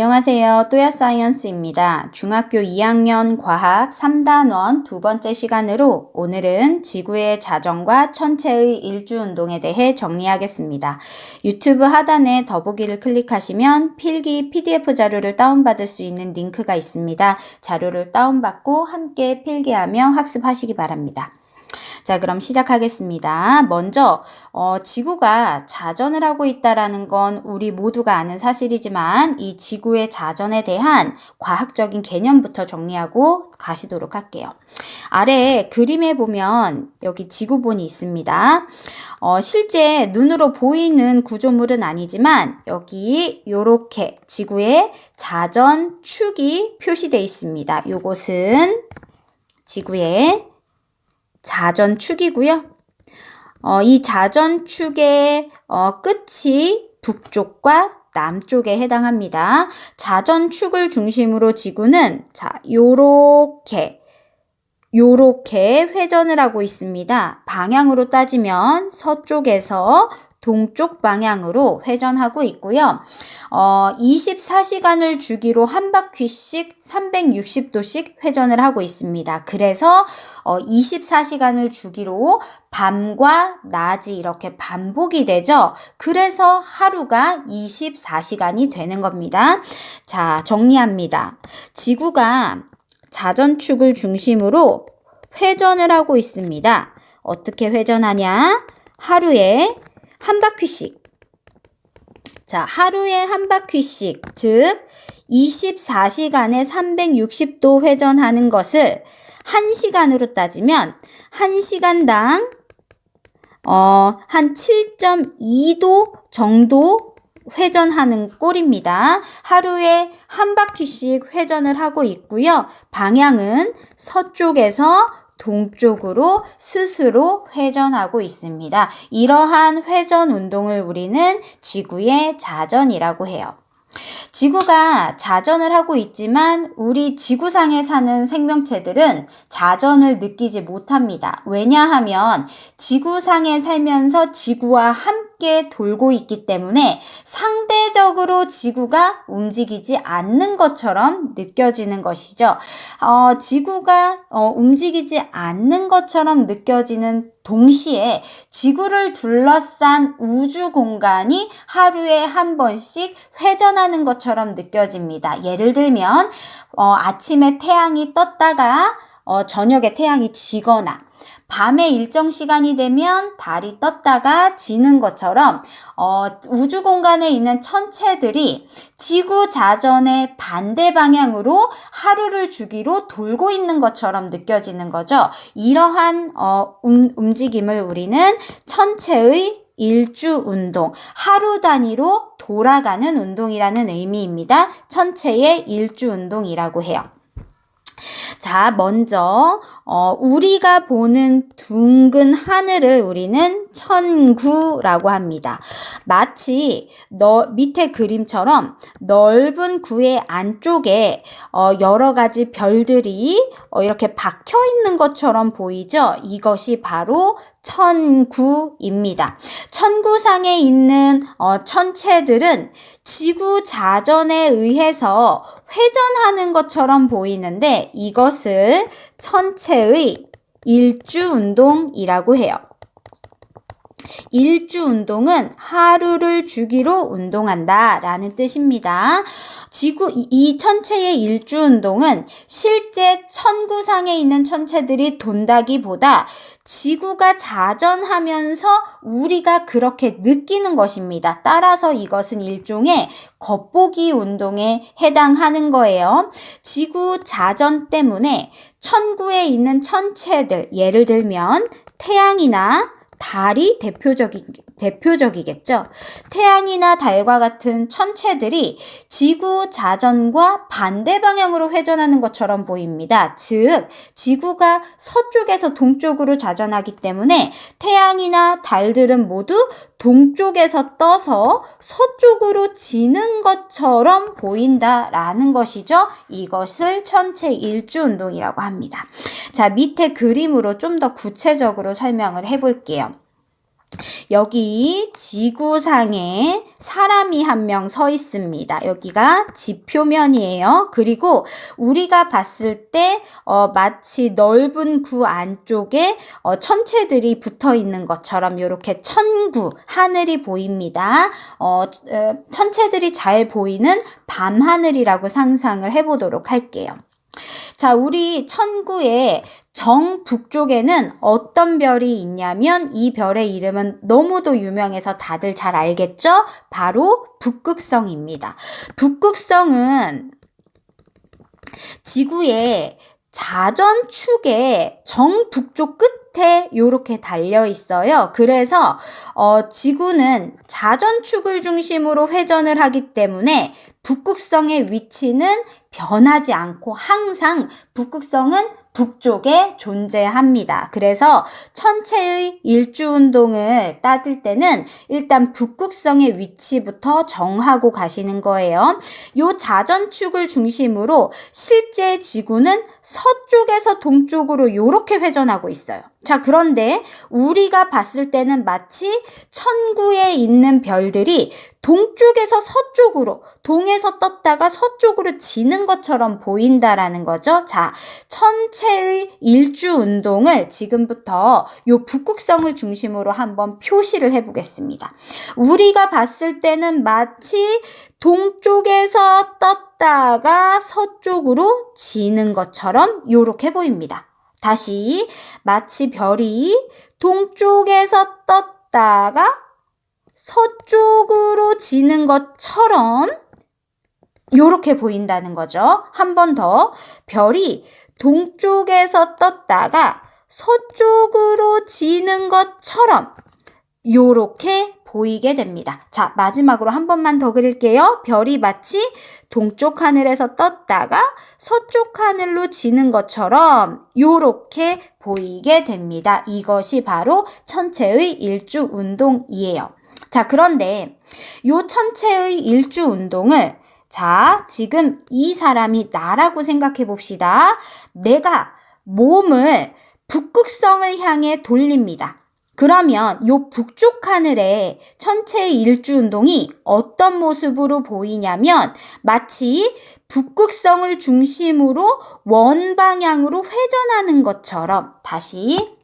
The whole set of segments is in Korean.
안녕하세요. 또야사이언스입니다. 중학교 2학년 과학 3단원 두 번째 시간으로 오늘은 지구의 자전과 천체의 일주운동에 대해 정리하겠습니다. 유튜브 하단에 더보기를 클릭하시면 필기 PDF 자료를 다운받을 수 있는 링크가 있습니다. 자료를 다운받고 함께 필기하며 학습하시기 바랍니다. 자, 그럼 시작하겠습니다. 먼저 지구가 자전을 하고 있다라는 건 우리 모두가 아는 사실이지만 이 지구의 자전에 대한 과학적인 개념부터 정리하고 가시도록 할게요. 아래 그림에 보면 여기 지구본이 있습니다. 실제 눈으로 보이는 구조물은 아니지만 여기 요렇게 지구의 자전축이 표시되어 있습니다. 요것은 지구의 자전축이고요. 이 자전축의 끝이 북쪽과 남쪽에 해당합니다. 자전축을 중심으로 지구는 요렇게 회전을 하고 있습니다. 방향으로 따지면 서쪽에서 동쪽 방향으로 회전하고 있고요. 24시간을 주기로 한 바퀴씩 360도씩 회전을 하고 있습니다. 그래서 24시간을 주기로 밤과 낮이 이렇게 반복이 되죠. 그래서 하루가 24시간이 되는 겁니다. 자, 정리합니다. 지구가 자전축을 중심으로 회전을 하고 있습니다. 어떻게 회전하냐? 하루에 한 바퀴씩. 자, 하루에 한 바퀴씩, 즉 24시간에 360도 회전하는 것을 1시간으로 따지면 1시간당 한 7.2도 정도 회전하는 꼴입니다. 하루에 한 바퀴씩 회전을 하고 있고요. 방향은 서쪽에서 동쪽으로 스스로 회전하고 있습니다. 이러한 회전 운동을 우리는 지구의 자전이라고 해요. 지구가 자전을 하고 있지만 우리 지구상에 사는 생명체들은 자전을 느끼지 못합니다. 왜냐하면 지구상에 살면서 지구와 함께 돌고 있기 때문에 상대적으로 지구가 움직이지 않는 것처럼 느껴지는 것이죠. 지구가 움직이지 않는 것처럼 느껴지는 동시에 지구를 둘러싼 우주 공간이 하루에 한 번씩 회전하는 것처럼 느껴집니다. 예를 들면 아침에 태양이 떴다가 저녁에 태양이 지거나 밤에 일정 시간이 되면 달이 떴다가 지는 것처럼 우주 공간에 있는 천체들이 지구 자전의 반대 방향으로 하루를 주기로 돌고 있는 것처럼 느껴지는 거죠. 이러한 움직임을 우리는 천체의 일주 운동, 하루 단위로 돌아가는 운동이라는 의미입니다. 천체의 일주 운동이라고 해요. 자, 먼저 우리가 보는 둥근 하늘을 우리는 천구라고 합니다. 마치 밑에 그림처럼 넓은 구의 안쪽에 여러 가지 별들이 이렇게 박혀 있는 것처럼 보이죠? 이것이 바로 천구입니다. 천구상에 있는 천체들은 지구 자전에 의해서 회전하는 것처럼 보이는데 이것을 천체의 일주운동이라고 해요. 일주운동은 하루를 주기로 운동한다 라는 뜻입니다. 이 천체의 일주운동은 실제 천구상에 있는 천체들이 돈다기보다 지구가 자전하면서 우리가 그렇게 느끼는 것입니다. 따라서 이것은 일종의 겉보기 운동에 해당하는 거예요. 지구 자전 때문에 천구에 있는 천체들, 예를 들면 태양이나 달이 대표적이겠죠. 태양이나 달과 같은 천체들이 지구 자전과 반대 방향으로 회전하는 것처럼 보입니다. 즉, 지구가 서쪽에서 동쪽으로 자전하기 때문에 태양이나 달들은 모두 동쪽에서 떠서 서쪽으로 지는 것처럼 보인다라는 것이죠. 이것을 천체 일주 운동이라고 합니다. 자, 밑에 그림으로 좀 더 구체적으로 설명을 해볼게요. 여기 지구상에 사람이 한 명 서 있습니다. 여기가 지표면이에요. 그리고 우리가 봤을 때 마치 넓은 구 안쪽에 천체들이 붙어 있는 것처럼 이렇게 천구, 하늘이 보입니다. 천체들이 잘 보이는 밤하늘이라고 상상을 해보도록 할게요. 자, 우리 천구의 정북쪽에는 어떤 별이 있냐면 이 별의 이름은 너무도 유명해서 다들 잘 알겠죠? 바로 북극성입니다. 북극성은 지구의 자전축의 정북쪽 끝에 이렇게 달려 있어요. 그래서 지구는 자전축을 중심으로 회전을 하기 때문에 북극성의 위치는 변하지 않고 항상 북극성은 북쪽에 존재합니다. 그래서 천체의 일주운동을 따질 때는 일단 북극성의 위치부터 정하고 가시는 거예요. 요 자전축을 중심으로 실제 지구는 서쪽에서 동쪽으로 이렇게 회전하고 있어요. 자, 그런데 우리가 봤을 때는 마치 천구에 있는 별들이 동쪽에서 서쪽으로, 동에서 떴다가 서쪽으로 지는 것처럼 보인다라는 거죠. 자, 천체의 일주 운동을 지금부터 요 북극성을 중심으로 한번 표시를 해보겠습니다. 우리가 봤을 때는 마치 동쪽에서 떴다가 서쪽으로 지는 것처럼 요렇게 보입니다. 다시 마치 별이 동쪽에서 떴다가 서쪽으로 지는 것처럼 이렇게 보인다는 거죠. 한 번 더. 별이 동쪽에서 떴다가 서쪽으로 지는 것처럼 이렇게 보이게 됩니다. 자, 마지막으로 한 번만 더 그릴게요. 별이 마치 동쪽 하늘에서 떴다가 서쪽 하늘로 지는 것처럼 이렇게 보이게 됩니다. 이것이 바로 천체의 일주 운동이에요. 자, 그런데 요 천체의 일주 운동을 자, 지금 이 사람이 나라고 생각해 봅시다. 내가 몸을 북극성을 향해 돌립니다. 그러면 요 북쪽 하늘에 천체의 일주 운동이 어떤 모습으로 보이냐면 마치 북극성을 중심으로 원방향으로 회전하는 것처럼 다시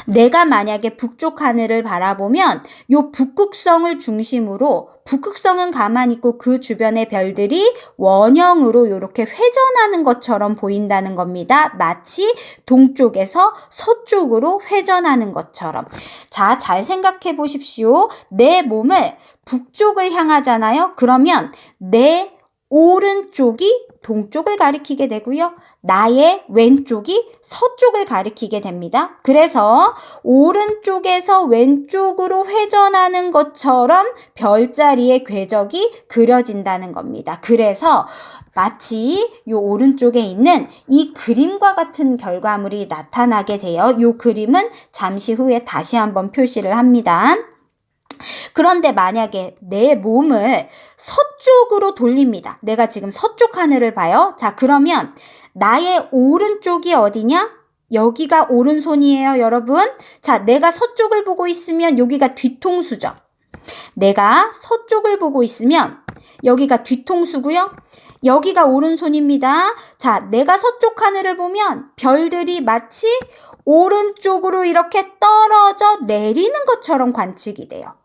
내가 만약에 북쪽 하늘을 바라보면 요 북극성을 중심으로 북극성은 가만히 있고 그 주변의 별들이 원형으로 이렇게 회전하는 것처럼 보인다는 겁니다. 마치 동쪽에서 서쪽으로 회전하는 것처럼. 자, 잘 생각해 보십시오. 내 몸을 북쪽을 향하잖아요. 그러면 내 오른쪽이 동쪽을 가리키게 되고요. 나의 왼쪽이 서쪽을 가리키게 됩니다. 그래서 오른쪽에서 왼쪽으로 회전하는 것처럼 별자리의 궤적이 그려진다는 겁니다. 그래서 마치 이 오른쪽에 있는 이 그림과 같은 결과물이 나타나게 돼요. 이 그림은 잠시 후에 다시 한번 표시를 합니다. 그런데 만약에 내 몸을 서쪽으로 돌립니다. 내가 지금 서쪽 하늘을 봐요. 자, 그러면 나의 오른쪽이 어디냐? 여기가 오른손이에요, 여러분. 자, 내가 서쪽을 보고 있으면 여기가 뒤통수죠. 내가 서쪽을 보고 있으면 여기가 뒤통수고요. 여기가 오른손입니다. 자, 내가 서쪽 하늘을 보면 별들이 마치 오른쪽으로 이렇게 떨어져 내리는 것처럼 관측이 돼요.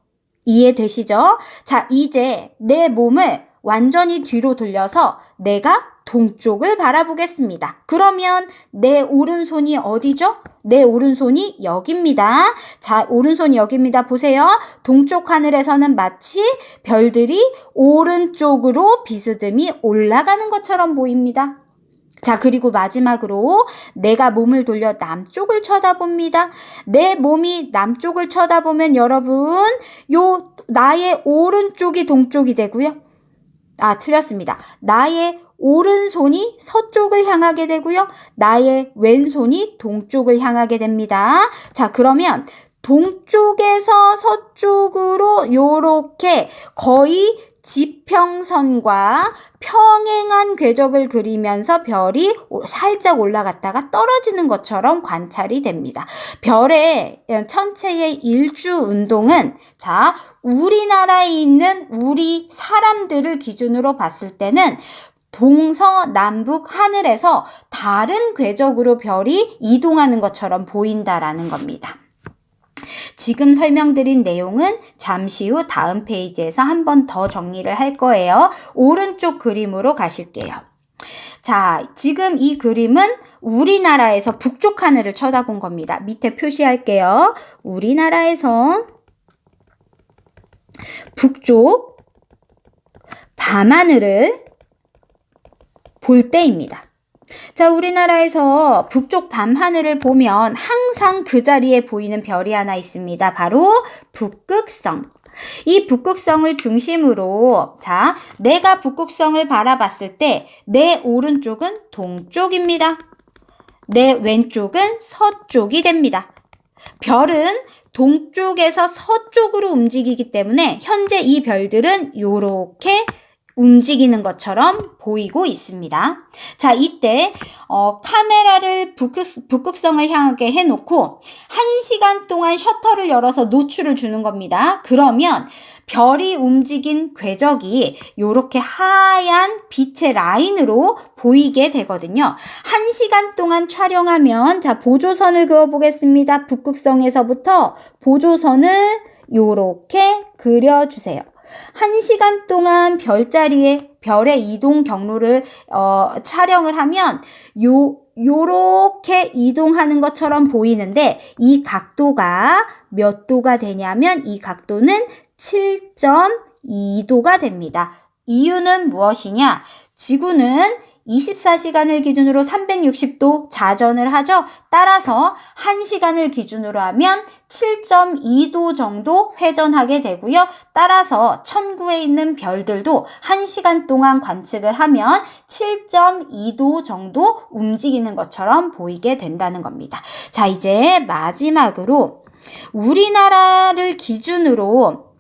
이해되시죠? 자, 이제 내 몸을 완전히 뒤로 돌려서 내가 동쪽을 바라보겠습니다. 그러면 내 오른손이 어디죠? 내 오른손이 여기입니다. 자, 오른손이 여기입니다. 보세요. 동쪽 하늘에서는 마치 별들이 오른쪽으로 비스듬히 올라가는 것처럼 보입니다. 자, 그리고 마지막으로 내가 몸을 돌려 남쪽을 쳐다봅니다. 내 몸이 남쪽을 쳐다보면 여러분, 나의 오른쪽이 동쪽이 되고요. 아, 틀렸습니다. 나의 오른손이 서쪽을 향하게 되고요. 나의 왼손이 동쪽을 향하게 됩니다. 자, 그러면 동쪽에서 서쪽으로 요렇게 거의 지평선과 평행한 궤적을 그리면서 별이 살짝 올라갔다가 떨어지는 것처럼 관찰이 됩니다. 별의 천체의 일주 운동은 자, 우리나라에 있는 우리 사람들을 기준으로 봤을 때는 동서남북 하늘에서 다른 궤적으로 별이 이동하는 것처럼 보인다라는 겁니다. 지금 설명드린 내용은 잠시 후 다음 페이지에서 한 번 더 정리를 할 거예요. 오른쪽 그림으로 가실게요. 자, 지금 이 그림은 우리나라에서 북쪽 하늘을 쳐다본 겁니다. 밑에 표시할게요. 우리나라에서 북쪽 밤하늘을 볼 때입니다. 자, 우리나라에서 북쪽 밤하늘을 보면 항상 그 자리에 보이는 별이 하나 있습니다. 바로 북극성. 이 북극성을 중심으로 자, 내가 북극성을 바라봤을 때 내 오른쪽은 동쪽입니다. 내 왼쪽은 서쪽이 됩니다. 별은 동쪽에서 서쪽으로 움직이기 때문에 현재 이 별들은 요렇게 움직이는 것처럼 보이고 있습니다. 자, 이때 카메라를 북극성을 향하게 해놓고 1시간 동안 셔터를 열어서 노출을 주는 겁니다. 그러면 별이 움직인 궤적이 이렇게 하얀 빛의 라인으로 보이게 되거든요. 1시간 동안 촬영하면 자, 보조선을 그어보겠습니다. 북극성에서부터 보조선을 이렇게 그려주세요. 1시간 동안 별자리에 별의 이동 경로를 촬영을 하면 요렇게 이동하는 것처럼 보이는데 이 각도가 몇 도가 되냐면 이 각도는 7.2도가 됩니다. 이유는 무엇이냐? 지구는 24시간을 기준으로 360도 자전을 하죠. 따라서 1시간을 기준으로 하면 7.2도 정도 회전하게 되고요. 따라서 천구에 있는 별들도 1시간 동안 관측을 하면 7.2도 정도 움직이는 것처럼 보이게 된다는 겁니다. 자, 이제 마지막으로 우리나라를 기준으로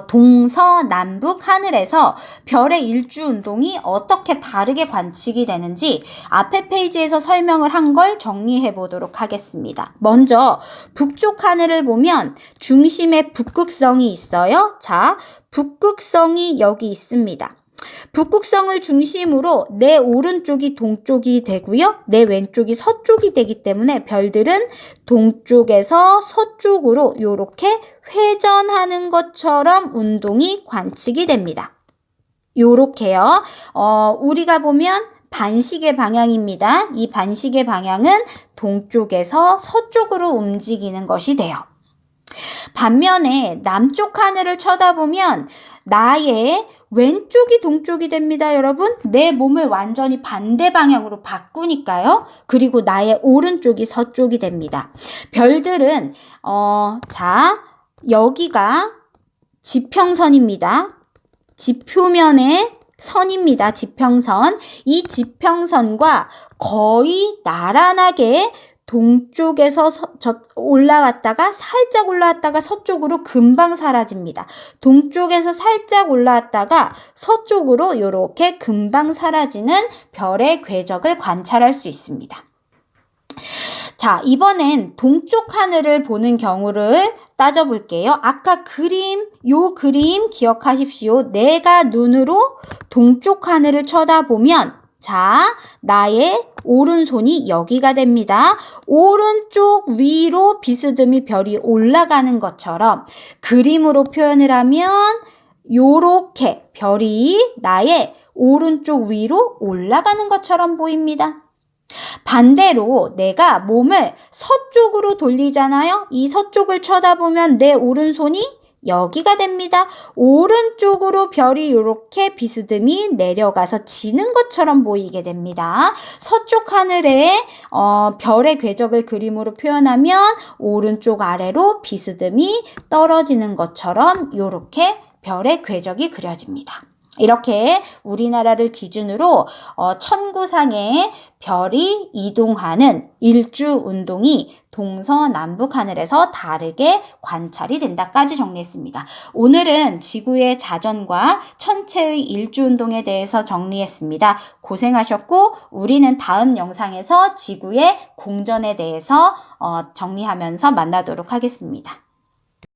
동서남북 하늘에서 별의 일주 운동이 어떻게 다르게 관측이 되는지 앞에 페이지에서 설명을 한 걸 정리해 보도록 하겠습니다. 먼저 북쪽 하늘을 보면 중심에 북극성이 있어요. 자, 북극성이 여기 있습니다. 북극성을 중심으로 내 오른쪽이 동쪽이 되고요. 내 왼쪽이 서쪽이 되기 때문에 별들은 동쪽에서 서쪽으로 이렇게 회전하는 것처럼 운동이 관측이 됩니다. 요렇게요. 우리가 보면 반시계 방향입니다. 이 반시계 방향은 동쪽에서 서쪽으로 움직이는 것이 돼요. 반면에 남쪽 하늘을 쳐다보면 나의 왼쪽이 동쪽이 됩니다, 여러분. 내 몸을 완전히 반대 방향으로 바꾸니까요. 그리고 나의 오른쪽이 서쪽이 됩니다. 별들은 자, 여기가 지평선입니다. 지표면의 선입니다. 지평선. 이 지평선과 거의 나란하게 동쪽에서 올라왔다가 살짝 올라왔다가 서쪽으로 금방 사라집니다. 동쪽에서 살짝 올라왔다가 서쪽으로 이렇게 금방 사라지는 별의 궤적을 관찰할 수 있습니다. 자, 이번엔 동쪽 하늘을 보는 경우를 따져볼게요. 아까 요 그림 기억하십시오. 내가 눈으로 동쪽 하늘을 쳐다보면 자, 나의 오른손이 여기가 됩니다. 오른쪽 위로 비스듬히 별이 올라가는 것처럼 그림으로 표현을 하면 요렇게 별이 나의 오른쪽 위로 올라가는 것처럼 보입니다. 반대로 내가 몸을 서쪽으로 돌리잖아요. 이 서쪽을 쳐다보면 내 오른손이 여기가 됩니다. 오른쪽으로 별이 이렇게 비스듬히 내려가서 지는 것처럼 보이게 됩니다. 서쪽 하늘에 별의 궤적을 그림으로 표현하면 오른쪽 아래로 비스듬히 떨어지는 것처럼 이렇게 별의 궤적이 그려집니다. 이렇게 우리나라를 기준으로 천구상에 별이 이동하는 일주 운동이 동서남북 하늘에서 다르게 관찰이 된다까지 정리했습니다. 오늘은 지구의 자전과 천체의 일주운동에 대해서 정리했습니다. 고생하셨고 우리는 다음 영상에서 지구의 공전에 대해서 정리하면서 만나도록 하겠습니다.